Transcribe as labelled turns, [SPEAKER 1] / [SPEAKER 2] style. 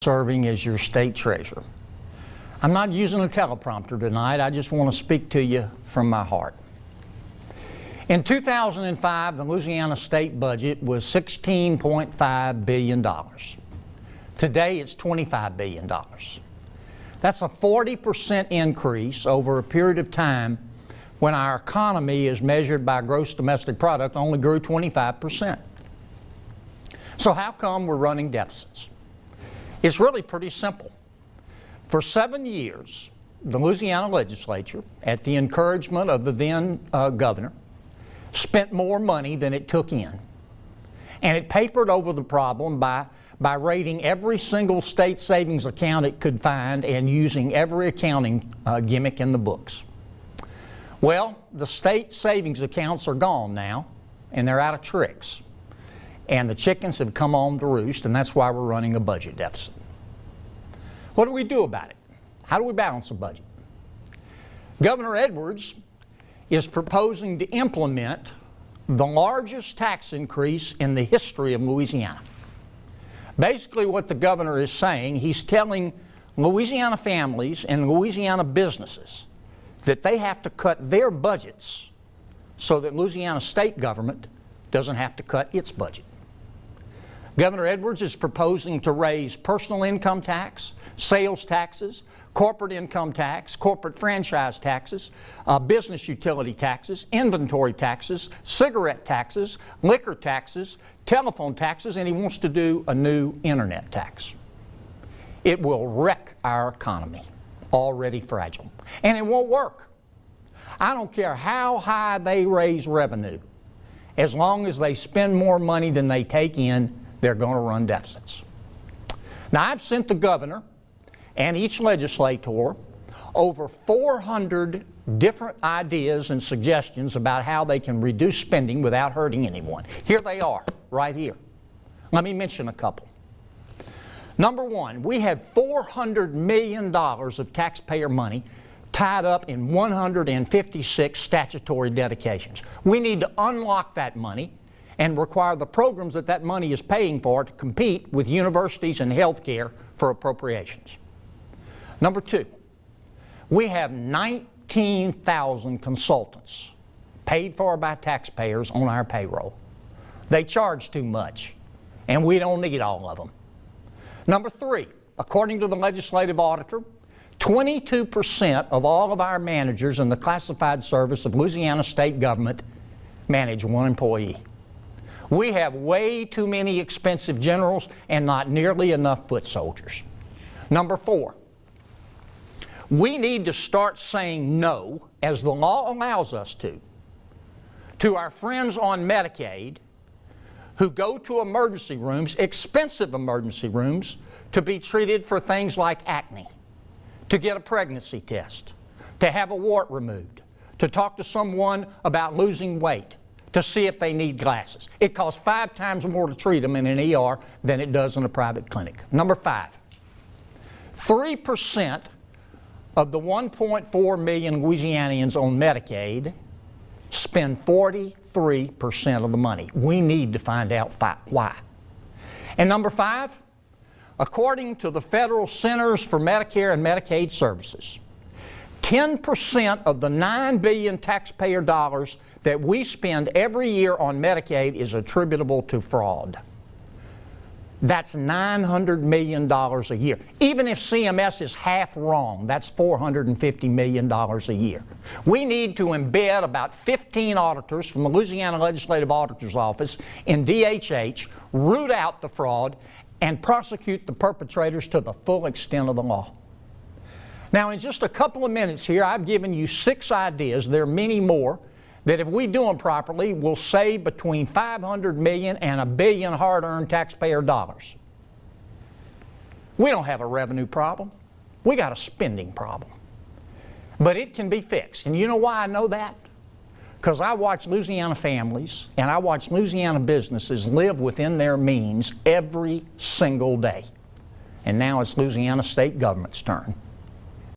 [SPEAKER 1] serving as your state treasurer. I'm not using a teleprompter tonight. I just want to speak to you from my heart. In 2005, the Louisiana state budget was $16.5 billion. Today, it's $25 billion. That's a 40% increase over a period of time when our economy, as measured by gross domestic product, only grew 25%. So how come we're running deficits? It's really pretty simple. For 7 years, the Louisiana legislature, at the encouragement of the then governor, spent more money than it took in. And it papered over the problem by raiding every single state savings account it could find and using every accounting gimmick in the books. Well, the state savings accounts are gone now, and they're out of tricks. And the chickens have come home to roost, and that's why we're running a budget deficit. What do we do about it? How do we balance a budget? Governor Edwards is proposing to implement the largest tax increase in the history of Louisiana. Basically what the governor is saying, he's telling Louisiana families and Louisiana businesses that they have to cut their budgets so that Louisiana state government doesn't have to cut its budget. Governor Edwards is proposing to raise personal income tax, sales taxes, corporate income tax, corporate franchise taxes, business utility taxes, inventory taxes, cigarette taxes, liquor taxes, telephone taxes, and he wants to do a new internet tax. It will wreck our economy, already fragile. And it won't work. I don't care how high they raise revenue. As long as they spend more money than they take in, they're going to run deficits. Now, I've sent the governor and each legislator over 400 different ideas and suggestions about how they can reduce spending without hurting anyone. Here they are, right here. Let me mention a couple. Number one, we have $400 million of taxpayer money tied up in 156 statutory dedications. We need to unlock that money and require the programs that money is paying for to compete with universities and health care for appropriations. Number two, we have 19,000 consultants paid for by taxpayers on our payroll. They charge too much, and we don't need all of them. Number three, according to the legislative auditor, 22% of all of our managers in the classified service of Louisiana state government manage one employee. We have way too many expensive generals and not nearly enough foot soldiers. Number four, we need to start saying no, as the law allows us to our friends on Medicaid who go to emergency rooms, expensive emergency rooms, to be treated for things like acne, to get a pregnancy test, to have a wart removed, to talk to someone about losing weight, to see if they need glasses. It costs 5 times more to treat them in an ER than it does in a private clinic. Number five, 3% of the 1.4 million Louisianians on Medicaid spend 43% of the money. We need to find out why. And number five, according to the Federal Centers for Medicare and Medicaid Services, 10% of the $9 billion taxpayer dollars that we spend every year on Medicaid is attributable to fraud. That's $900 million a year. Even if CMS is half wrong, that's $450 million a year. We need to embed about 15 auditors from the Louisiana Legislative Auditor's Office in DHH, root out the fraud, and prosecute the perpetrators to the full extent of the law. Now, in just a couple of minutes here, I've given you 6 ideas. There are many more that if we do them properly will save between $500 million and $1 billion hard-earned taxpayer dollars. We don't have a revenue problem. We got a spending problem. But it can be fixed. And you know why I know that? Because I watch Louisiana families and I watch Louisiana businesses live within their means every single day. And now it's Louisiana state government's turn.